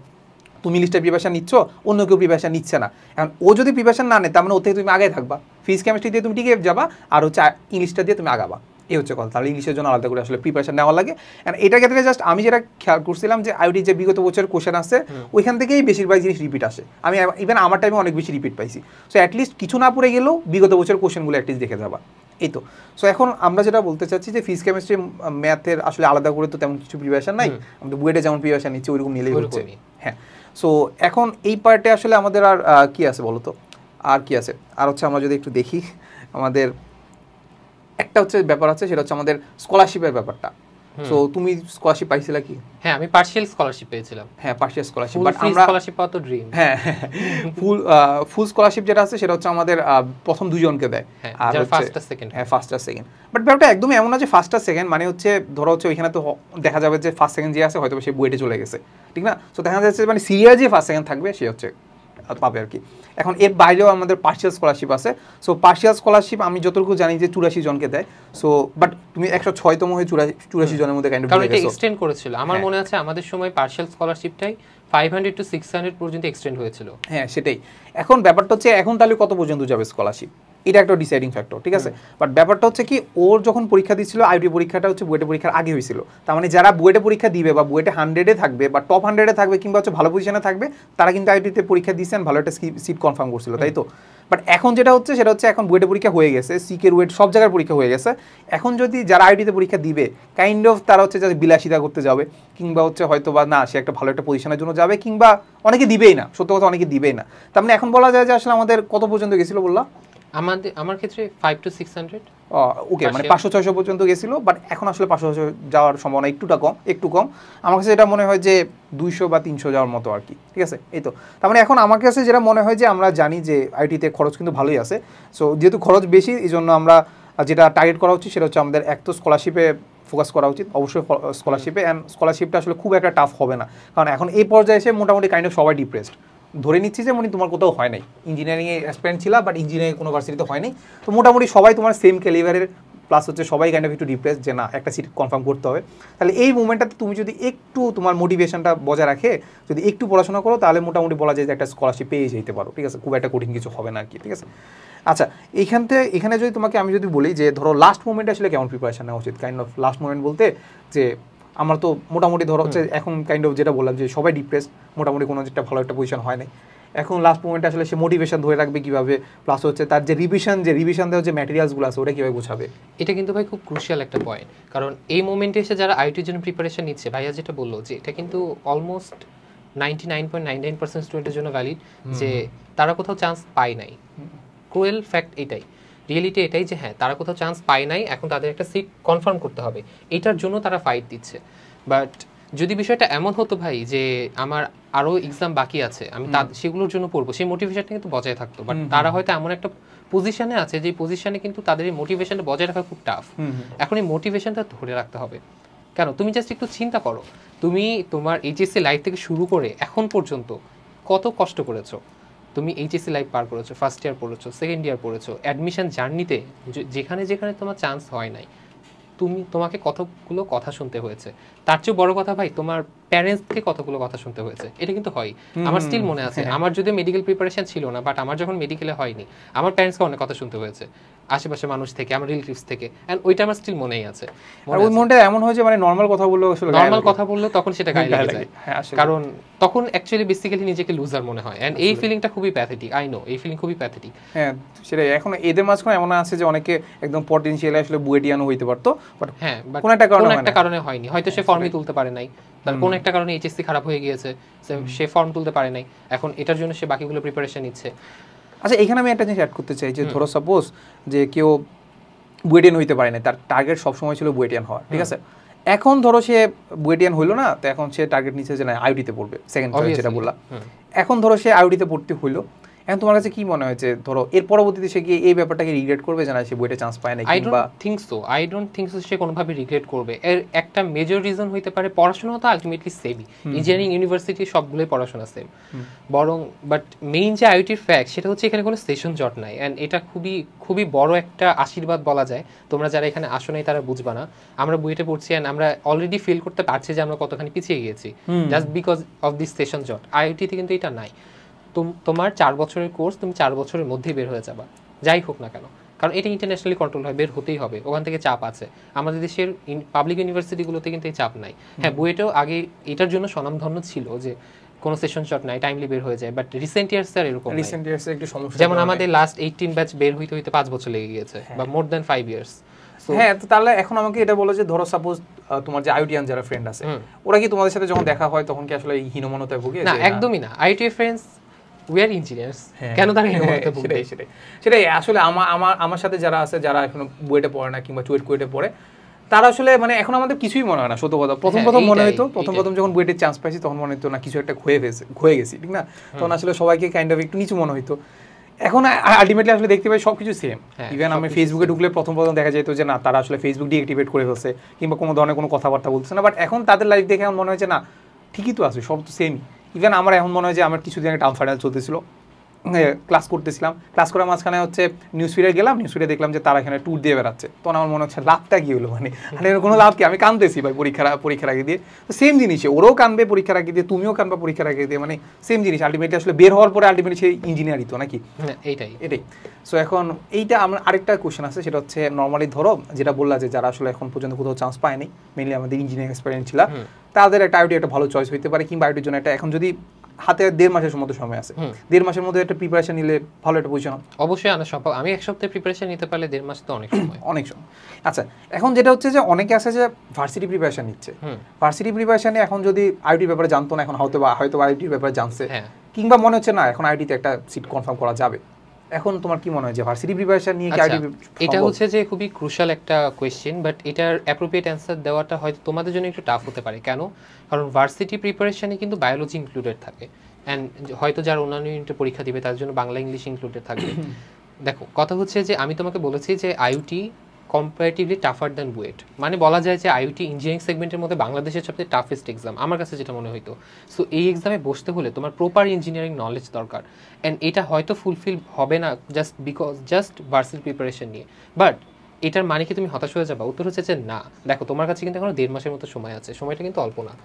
তুমি ইংলিশটা প্রিপারেশন নিচ্ছ, অন্য কেউ প্রিপারেশন নিচ্ছে না, এখন ও যদি প্রিপারেশন না নেয় তার মানে ওর থেকে তুমি আগে থাকবা, ফিজিক্স কেমিস্ট্রি দিয়ে তুমি টিকে যাবা, আর হচ্ছে ইংলিশটা দিয়ে তুমি আগাবা, এই হচ্ছে কথা। তাহলে ইংলিশের জন্য আলাদা করে আসলে প্রিপারেশন নেওয়া লাগে। অ্যান্ড এটার ক্ষেত্রে জাস্ট আমি যেটা খেয়াল করছিলাম যে আইআইটি যে বিগত বছরের কোশ্চেন আসছে, ওইখান থেকেই বেশিরভাগ জিনিস রিপিট আসে। আমি ইভেন আমার টাইমে অনেক বেশি রিপিট পাইছি। সো অ্যাটলিস্ট কিছু না পড়ে গেলেও বিগত বছরের কোশ্চেনগুলো অ্যাটলিস্ট দেখে যাবা, এই তো। সো এখন আমরা যেটা বলতে চাচ্ছি যে ফিজিক্স কেমিস্ট্রি ম্যাথের আসলে আলাদা করে তো তেমন কিছু প্রিপারেশন নাই, আমাদের বুয়েটে যেমন প্রিপারেশন নিচ্ছে ওইরকম নিলেই হচ্ছে। হ্যাঁ, সো এখন এই পার্টে আসলে আমাদের আর কি আছে বলো তো, আর কি আছে, আর হচ্ছে আমরা যদি একটু দেখি আমাদের একটা হচ্ছে ব্যাপার আছে, সেটা হচ্ছে আমাদের স্কলারশিপের ব্যাপারটা। সো তুমি স্কলারশিপ পাইছিলা কি? হ্যাঁ, আমি পার্শিয়াল স্কলারশিপ পেয়েছিলাম। হ্যাঁ, পার্শিয়াল স্কলারশিপ, বাট আমরা স্কলারশিপ পাওয়া তো ড্রিম। হ্যাঁ, ফুল স্কলারশিপ যেটা আছে সেটা হচ্ছে আমাদের প্রথম দুইজনকে দেয়, আর ফার্স্ট আর সেকেন্ড। হ্যাঁ, ফার্স্ট আর সেকেন্ড। বাট ব্যাপারটা একদমই এমন না যে ফার্স্ট আর সেকেন্ড মানে হচ্ছে ধরো হচ্ছে ওইখানে তো দেখা যাবে যে ফার্স্ট সেকেন্ড যে আছে হয়তো সে বুয়েটে চলে গেছে, ঠিক না? সো দেখা যাচ্ছে মানে সিরিয়াল যে ফার্স্ট সেকেন্ড থাকবে সে হচ্ছে পাবে আর কি। এখন এর বাইরেও আমাদের পার্শিয়াল স্কলারশিপ আছে। সো পার্শিয়াল স্কলারশিপ আমি যতটুকু জানি যে 84 জনকে দেয়। সো বাট তুমি 106তম হয়ে 84 জনের মধ্যে কাইন্ড অফ কারণ এটা এক্সটেন্ড করেছিল। আমার মনে আছে আমাদের সময় পার্শিয়াল স্কলারশিপটাই 500 to 600 পর্যন্ত এক্সটেন্ড হয়েছিল। হ্যাঁ, সেটাই। এখন ব্যাপারটা হচ্ছে এখন তাহলে কত পর্যন্ত যাবে স্কলারশিপ, এটা একটা ডিসাইডিং ফ্যাক্টর, ঠিক আছে? বাট ব্যাপারটা হচ্ছে কি, ওর যখন পরীক্ষা দিচ্ছিল আইটি পরীক্ষাটা হচ্ছে বুয়েটে পরীক্ষার আগে হয়েছিল। তার মানে যারা বুয়েটে পরীক্ষা দিবে বা বুয়েটে 100-এ থাকবে বা টপ 100-এ থাকবে কিংবা হচ্ছে ভালো পজিশনে থাকবে, তারা কিন্তু আইটিতে পরীক্ষা দিয়েছেন, ভালো একটা সিট কনফার্ম করছিল, তাই তো? বাট এখন যেটা হচ্ছে সেটা হচ্ছে এখন বুয়েটে পরীক্ষা হয়ে গেছে, সিকের ওয়েট সব জায়গার পরীক্ষা হয়ে গেছে। এখন যদি যারা আইটিতে পরীক্ষা দিবে কাইন্ড অফ তারা হচ্ছে যাতে বিলাসিতা করতে যাবে কিংবা হচ্ছে হয়তো বা না সে একটা ভালো একটা পজিশনের জন্য যাবে, কিংবা অনেকে দিবেই না, সত্য কথা অনেকে দিবেই না। তার মানে এখন বলা যায় যে আসলে আমাদের কত পর্যন্ত গেছিল বললা? আমার ক্ষেত্রে 5 to 600। ওকে, মানে 500-600 পর্যন্ত গেছিল। বাট এখন আসলে 500 যাওয়ার সম্ভাবনা একটু কম। আমার কাছে যেটা মনে হয় যে 200 বা 300 যাওয়ার মতো আর কি, ঠিক আছে? এই তো। তার মানে এখন আমার কাছে যেটা মনে হয় যে আমরা জানি যে আইটিতে খরচ কিন্তু ভালোই আছে। সো যেহেতু খরচ বেশি, এই জন্য আমরা যেটা টার্গেট করা উচিত সেটা হচ্ছে আমাদের এক তো স্কলারশিপে ফোকাস করা উচিত, অবশ্যই স্কলারশিপে। অ্যান্ড স্কলারশিপটা আসলে খুব একটা টাফ হবে না, কারণ এখন এই পর্যায়ে এসে মোটামুটি কাইন্ড অফ সবাই ডিপ্রেসড। ধরে নিচ্ছি যে মানে তোমার কোথাও হয় নাই, ইঞ্জিনিয়ারিংয়ে অ্যাসপিরেন্ট ছিল বাট ইঞ্জিনিয়ারিং কোনো ভার্সিটিতে হয় নাই, তো মোটামুটি সবাই তোমার সেম ক্যালিবারের, প্লাস হচ্ছে সবাই কাইন্ড অফ একটু ডিপ্রেস যে না একটা সিট কনফার্ম করতে হবে। তাহলে এই মুভমেন্টটাতে তুমি যদি একটু তোমার মোটিভেশনটা বজায় রাখে যদি একটু পড়াশোনা করো, তাহলে মোটামুটি বলা যায় যে একটা স্কলারশিপ পেয়ে যেতে পারো, ঠিক আছে? খুব একটা কঠিন কিছু হবে না আর কি, ঠিক আছে? আচ্ছা, এখানে যদি তোমাকে আমি যদি বলি যে ধরো লাস্ট মোমেন্টে আসলে কেমন প্রিপারেশন নেওয়া উচিত? কাইন্ড অফ লাস্ট মোমেন্ট বলতে যে আমরা তো মোটামুটি ধরো হচ্ছে এখন কাইন্ড অফ যেটা বললাম যে সবাই ডিপ্রেসড, মোটামুটি কোনো একটা ভালো একটা পজিশন হয় নাই। এখন লাস্ট মোমেন্টে আসলে সে মোটিভেশন ধরে রাখবে কীভাবে, প্লাস হচ্ছে তার যে রিভিশন দেওয়ার যে ম্যাটেরিয়ালসগুলো আছে ওটা কীভাবে গোছাবে? এটা কিন্তু ভাই খুব ক্রুশিয়াল একটা পয়েন্ট। কারণ এই মোমেন্টে এসে যারা আইটির জন্য প্রিপারেশন নিচ্ছে, ভাইয়া যেটা বললো যে এটা কিন্তু অলমোস্ট 99.99% স্টুডেন্টের জন্য ভ্যালিড, যে তারা কোথাও চান্স পায় নাই। ক্রুয়েল ফ্যাক্ট এটাই, রিয়েলিটি এটাই যে হ্যাঁ তারা কোথাও চান্স পায় নাই, এখন তাদের একটা সিট কনফার্ম করতে হবে, এটার জন্য তারা ফাইট দিচ্ছে। বাট যদি বিষয়টা এমন হতো ভাই যে আমার আরও এক্সাম বাকি আছে, আমি সেগুলোর জন্য পড়বো, সেই মোটিভেশনটা কিন্তু বজায় থাকতো। বাট তারা হয়তো এমন একটা পজিশনে আছে যে পজিশনে কিন্তু তাদের এই মোটিভেশনটা বজায় রাখা খুব টাফ। এখন এই মোটিভেশনটা ধরে রাখতে হবে। কেন, তুমি জাস্ট একটু চিন্তা করো, তুমি তোমার এইচএসসি লাইফ থেকে শুরু করে এখন পর্যন্ত কত কষ্ট করেছো। তুমি এইচএসসি লাইফ পার করেছো, ফার্স্ট ইয়ার পড়েছো, সেকেন্ড ইয়ার পড়েছো, অ্যাডমিশন জার্নিতে যেখানে যেখানে তোমার চান্স হয় নাই, তোমাকে কতগুলো কথা শুনতে হয়েছে। তার চেয়ে বড় কথা ভাই, তোমার প্যারেন্টসকে কতগুলো কথা শুনতে হয়েছে, এটা কিন্তু হয়। আমার স্টিল মনে আছে, আমার যদি মেডিকেল প্রিপারেশন ছিল না, বাট আমার যখন মেডিকেলে হয়নি, আমার প্যারেন্টসকে অনেক কথা শুনতে হয়েছে, আশেপাশে মানুষ থেকে, আমার রিলেটিভস থেকে, এন্ড ওইটা আমার স্টিল মনেই আছে। আর ওই মনটা এমন হয় যে মানে নরমাল কথা বললেও তখন সেটা গায়ে লেগে যায়, কারণ তখন অ্যাকচুয়ালি বেসিক্যালি নিজেকে লুজার মনে হয়। এন্ড এই ফিলিংটা খুবই প্যাথেটিক, আই নো এই ফিলিং খুবই প্যাথেটিক। হ্যাঁ, সেটাই। এখন এদের মাঝখানে এমন আছে যে অনেকে একদম পটেনশিয়ালি আসলে বুয়েটিয়ানো হইতে পারতো, বাট হ্যাঁ কোন একটা কারণে হয়নি, হয়তো সে ফর্মই তুলতে পারে নাই, তার কোন একটা কারণে এইচএসসি খারাপ হয়ে গিয়েছে, সে ফর্ম তুলতে পারে নাই, এখন এটার জন্য সে বাকিগুলো প্রিপারেশন নিচ্ছে। আচ্ছা, এখানে আমি একটা জিনিস অ্যাড করতে চাই যে ধরো সাপোজ যে কেউ বুয়েটিয়ান হইতে পারে না, তার টার্গেট সবসময় ছিল বুয়েটিয়ান হওয়া, ঠিক আছে? এখন ধরো সে বুয়েটিয়ান হইলো না, তো এখন সে টার্গেট নিচ্ছে যে না আইউটিতে পড়বে, সেকেন্ড চয়েস যেটা বললাম। এখন ধরো সে আইউটিতে পড়তে হইলো, এখন তোমার কাছে কি মনে হয়েছে ধরো এর পরবর্তীতে সে গিয়ে এই ব্যাপারটাকে রিগ্রেট করবে যে না সে বুয়েটে চান্স পায় না? কিংবা আই ডোন্ট থিংক সো সে কোনোভাবে রিগ্রেট করবে। এর একটা মেজর রিজন হইতে পারে পড়াশোনা তো আলটিমেটলি সেমই, ইঞ্জিনিয়ারিং ইউনিভার্সিটি সবগুলোই পড়াশোনা সেম, বরং বাট মেইন যে আইউটির ফ্যাক্ট সেটা হচ্ছে এখানে কোনো সেশন জট নাই। অ্যান্ড এটা খুবই খুবই বড় একটা আশীর্বাদ বলা যায়। তোমরা যারা এখানে আসো নাই তারা বুঝবা না, আমরা বুয়েটে পড়ছি অ্যান্ড আমরা অলরেডি ফিল করতে পারছি যে আমরা কতখানি পিছিয়ে গিয়েছি just because of this session জট। আইউটিতে কিন্তু এটা নাই। তোমার 4 বছরের কোর্স, তুমি 4 বছরের মধ্যেই বের হয়ে যাবা, যাই হোক না কেন। কারণ এটা ইন্টারন্যাশনালি কন্ট্রোল হয়, বের হতেই হবে, ওখান থেকে চাপ আছে। আমাদের দেশের পাবলিক ইউনিভার্সিটিগুলোতে কিন্তু এই চাপ নাই। হ্যাঁ, বুয়েটেও আগে এটার জন্য স্বনামধন্য ছিল যে কোনো সেশন শট নাই, টাইমলি বের হয়ে যায়, বাট রিসেন্ট ইয়ার্স স্যার এরকম নাই। রিসেন্ট ইয়ার্সে একটু সমস্যা, যেমন আমাদের লাস্ট 18 ব্যাচ বের হইতে হইতে 5 বছর লেগে গিয়েছে, বা মোর দ্যান 5 ইয়ার্স। হ্যাঁ, তো তাহলে এখন আমাকে এটা বলো যে ধরো সাপোজ তোমার যে আইটিয়ান যারা ফ্রেন্ড আছে, ওরা কি তোমাদের সাথে যখন দেখা হয় তখন কি আসলে এই হীনমন্যতায় ভোগে? না, একদমই না। IT friends, we are engineers, কেন তারা হীনমন্যতায় ভোগে? সেটাই আসলে আমার সাথে যারা আছে, যারা এখন বুয়েটে পড়ে না কিংবা কুয়েটে পড়ে, তারা আসলে মানে এখন আমাদের কিছুই মনে হয় না, সত্য কথা। প্রথম মনে হইতো, প্রথম যখন বুয়েটের চান্স পাইছি তখন মনে হতো না কিছু একটা ক্ষয়ে গেছি, ঠিক না? তখন আসলে সবাইকে কাইন্ড অফ একটু নিচু মনে হইতো। এখন আলটিমেটলি আসলে দেখতে পাই সবকিছু সেম। ইভেন আমি ফেসবুকে ঢুকলে প্রথম দেখা যেত যে না, তারা আসলে ফেসবুক ডিঅ্যাক্টিভেট করে ফেলছে কিংবা কোনো ধরনের কোনো কথাবার্তা বলছে না। বাট এখন তাদের লাইফ দেখে এখন মনে হয় যে না, ঠিকই তো আছে, সব তো সেমই। ইভেন আমার এখন মনে হয় যে আমার কিছুদিন আগে টার্ম ফাইনাল চলতেছিল, ক্লাস করতেছিলাম, ক্লাস করার মাঝখানে হচ্ছে নিউজ ফিডে গেলাম, নিউজ ফিডে দেখলাম যে তারা এখানে ট্যুর দিয়ে বেড়াচ্ছে। তখন আমার মনে হচ্ছে লাভটা কি হলো, মানে কোনো লাভ কি? আমি কাঁদতেছি ভাই পরীক্ষার আগে দিয়ে। তো সেম জিনিসে ওরাও কাঁদবে পরীক্ষার আগে দিয়ে, তুমিও কাঁদবা পরীক্ষার আগে দিয়ে, মানে সেম জিনিস। আলটিমেটলি আসলে বের হওয়ার পরে আলটিমেটলি সেই ইঞ্জিনিয়ারই তো, নাকি? এটাই। সো এখন এইটা আমার আরেকটা কোয়েশ্চেন আছে, সেটা হচ্ছে নর্মালি ধরো যেটা বললা যে যারা আসলে এখন পর্যন্ত কোথাও চান্স পায়নি, মেনলি আমাদের ইঞ্জিনিয়ারিং এক্সপেরিয়েন্স ছিল, তাদের একটা আইটি একটা ভালো চয়েস হইতে পারে, কিংবা আইটির জন্য একটা এখন যদি হাতে 1.5 মাসের মতো সময় আছে, 1.5 মাসের মধ্যে একটা প্রিপারেশন নিলে ভালো একটা পজিশন অবশ্যই আনা সম্ভব। আমি এক সপ্তাহে প্রিপারেশন নিতে পারলে 1.5 মাস তো অনেক সময়। আচ্ছা, এখন যেটা হচ্ছে যে অনেকে আছে যে ভার্সিটি প্রিপারেশন নিচ্ছে, ভার্সিটি প্রিপারেশনে এখন যদি আইটির ব্যাপারে জানতো না, এখন হয়তো আইটির ব্যাপারে জানছে, কিংবা মনে হচ্ছে না এখন আইটিতে একটা সিট কনফার্ম করা যাবে। এখন তোমার কি মনে হয় যে ভার্সিটি প্রিপারেশন নিয়ে কি আইটি? এটা হচ্ছে যে খুবই ক্রুশাল একটা কোয়েশ্চেন, বাট এটার অ্যাপ্রোপ্রিয়েট অ্যান্সার দেওয়াটা হয়তো তোমাদের জন্য একটু টাফ হতে পারে। কেন? কারণ ভার্সিটি প্রিপারেশনে কিন্তু বায়োলজি ইনক্লুডেড থাকে, অ্যান্ড হয়তো যারা অন্যান্য ইউনিটে পরীক্ষা দিবে তার জন্য বাংলা ইংলিশ ইনক্লুডেড থাকবে। দেখো, কথা হচ্ছে যে আমি তোমাকে বলেছি যে আইইউটি কম্পারেটিভলি টাফার দ্যান বুয়েট, মানে বলা যায় যে আইইউটি ইঞ্জিনিয়ারিং সেগমেন্টের মধ্যে বাংলাদেশের সবচেয়ে টাফেস্ট এক্সাম, আমার কাছে যেটা মনে হইতো। সো এই এক্সামে বসতে হলে তোমার প্রপার ইঞ্জিনিয়ারিং নলেজ দরকার, অ্যান্ড এটা হয়তো ফুলফিল হবে না জাস্ট ভার্সিটি প্রিপারেশন নিয়ে। বাট এটার মানে কি তুমি হতাশ হয়ে যাবা? উত্তর হচ্ছে যে না। দেখো, তোমার কাছে কিন্তু এখনো 1.5 মাসের মতো সময় আছে, সময়টা কিন্তু অল্প না।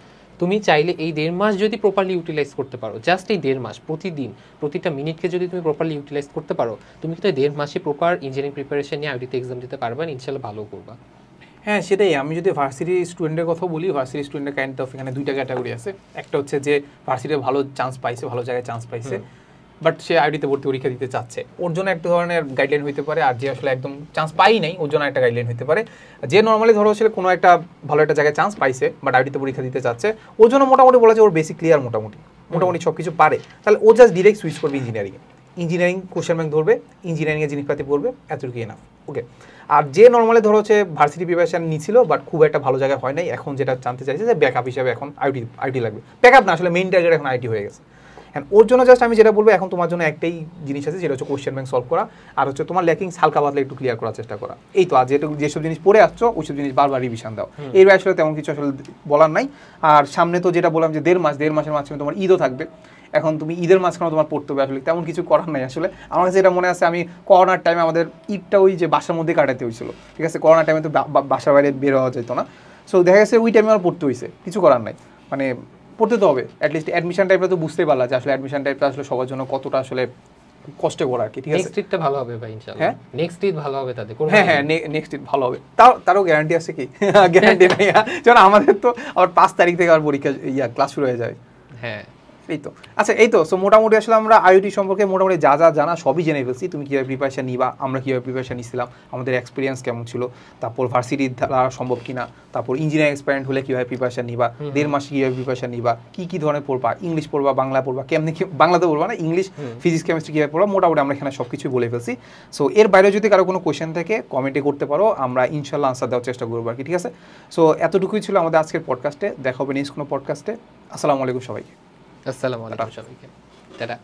তুমি চাইলে এই 1.5 মাস যদি প্রপারলি ইউটিলাইজ করতে পারো, জাস্ট এই 1.5 মাস, প্রতিদিন প্রতিটা মিনিটকে যদি তুমি প্রপারলি ইউটিলাইজ করতে পারো, তুমি কিন্তু 1.5 মাসে প্রপার ইঞ্জিনিয়ারিং প্রিপারেশন নিয়ে আইটিতে এক্সাম দিতে পারবে, ইনশাআল্লাহ ভালো করবা। হ্যাঁ, সেটাই। আমি যদি ভার্সিটি স্টুডেন্টের কথা বলি, ভার্সিটি স্টুডেন্টের কাইন্ড অফ এখানে 2টা ক্যাটাগরি আছে। একটা হচ্ছে যে ভার্সিটিতে ভালো চান্স পাইছে, ভালো জায়গায় চান্স পাইছে, বাট সে আইটিতে ভর্তি পরীক্ষা দিতে চাচ্ছে, ওর জন্য একটা ধরনের গাইডলাইন হতে পারে। আর যে আসলে একদম চান্স পাই নাই, ওর জন্য একটা গাইডলাইন হতে পারে। যে নর্মালি ধরো আসলে কোনো একটা ভালো একটা জায়গায় চান্স পাইছে বাট আইটিতে পরীক্ষা দিতে চাচ্ছে, ওর জন্য মোটামুটি বলা যায় ওর বেসিক ক্লিয়ার, মোটামুটি সব কিছু পারে, তাহলে ও জাস্ট ডিরেক্ট সুইচ করবে ইঞ্জিনিয়ারিং কোশ্চেন ব্যাংক ধরবে, ইঞ্জিনিয়ারিংয়ের জিনিসপাতি পড়বে, এতটুকুই এনাফ। ওকে। আর যে নর্মালি ধরো হচ্ছে ভার্সিটি প্রিপারেশন নিচ্ছিল বাট খুব একটা ভালো জায়গায় হয় নাই, এখন যেটা জানতে চাইছে যে ব্যাকআপ হিসাবে এখন আইটি লাগবে। ব্যাকআপ না, আসলে মেইন টার্গেট এখন আইটি হয়ে গেছে। হ্যাঁ, ওর জন্য জাস্ট আমি যেটা বলবো, এখন তোমার জন্য একটাই জিনিস আছে, যেটা হচ্ছে কোশ্চেন ব্যাংক সলভ করা, আর হচ্ছে তোমার ল্যাকিংস হালকা পাতলা একটু ক্লিয়ার করার চেষ্টা করা। এই তো, আর যেসব জিনিস পড়ে আসছো ওইসব জিনিস বারবার রিভিশন দাও। এর আসলে তেমন কিছু আসলে বলার নাই। আর সামনে তো যেটা বললাম যে 1.5 মাসের মাঝখানে তোমার ঈদও থাকবে, এখন তুমি ঈদের মাঝখানে তোমার পড়তে হবে, আসলে তেমন কিছু করার নাই। আসলে আমার কাছে যেটা মনে আছে, আমি করোনার টাইমে আমাদের ঈদটা ওই যে বাসার মধ্যে কাটাতে হয়েছিল, ঠিক আছে? করোনার টাইমে তো বাসার বাইরে বের হওয়া যেত না, সো দেখা গেছে ওই টাইমে আমার পড়তে হয়েছে, কিছু করার নাই, মানে পড়তে তো হবে। অ্যাটলিস্ট অ্যাডমিশন টাইপটা তো বুঝতেই পারলা যে আসলে অ্যাডমিশন টাইপটা আসলে সবার জন্য কতটা আসলে কষ্ট করা আর কি, ঠিক আছে? নেক্সট ঈদটা ভালো হবে ভাই, ইনশাআল্লাহ। হ্যাঁ, নেক্সট ঈদ ভালো হবে তাদের। হ্যাঁ, নেক্সট ঈদ ভালো হবে, তারও গ্যারান্টি আছে কি? গ্যারান্টি নাই, যেমন আমাদের তো আবার 5 তারিখ থেকে আবার পরীক্ষা ক্লাস শুরু হয়ে যায়। হ্যাঁ, এই তো। আচ্ছা, এই তো। সো মোটামুটি আসলে আমরা আইওটি সম্পর্কে মোটামুটি যা জানা সবই জেনে ফেলছি। তুমি কীভাবে প্রিপারেশন নিবা, আমরা কীভাবে প্রিপারেশন নিচ্ছিলাম, আমাদের এক্সপিরিয়েন্স কেমন ছিল, তারপর ভার্সিটির দ্বারা সম্ভব কিনা, তারপর ইঞ্জিনিয়ারিং এক্সপেরিয়েন্স হলে কীভাবে প্রিপারেশন নিবা, 1.5 মাসে কীভাবে প্রিপারেশন নিবা, কী ধরনের পড়বা, ইংলিশ পড়বা, বাংলা পড়বা, কেমনি বাংলাতে পড়বা না, ইংলিশ, ফিজিক্স, কেমিস্ট্রি কীভাবে পড়বা, মোটামুটি আমরা এখানে সব কিছুই বলে ফেলছি। সো এর বাইরে যদি কারো কোনো কোয়েশ্চেন থাকে কমেন্টে করতে পারো, আমরা ইনশাল্লাহ আনসার দেওয়ার চেষ্টা করবো আর কি, ঠিক আছে? সো এতটুকুই ছিল আমাদের আজকের পডকাস্টে। দেখা হবে নেক্সট কোনো পডকাস্টে। আসসালামু আলাইকুম সবাইকে। আসসালামু আলাইকুম সবাইকে। টাটা।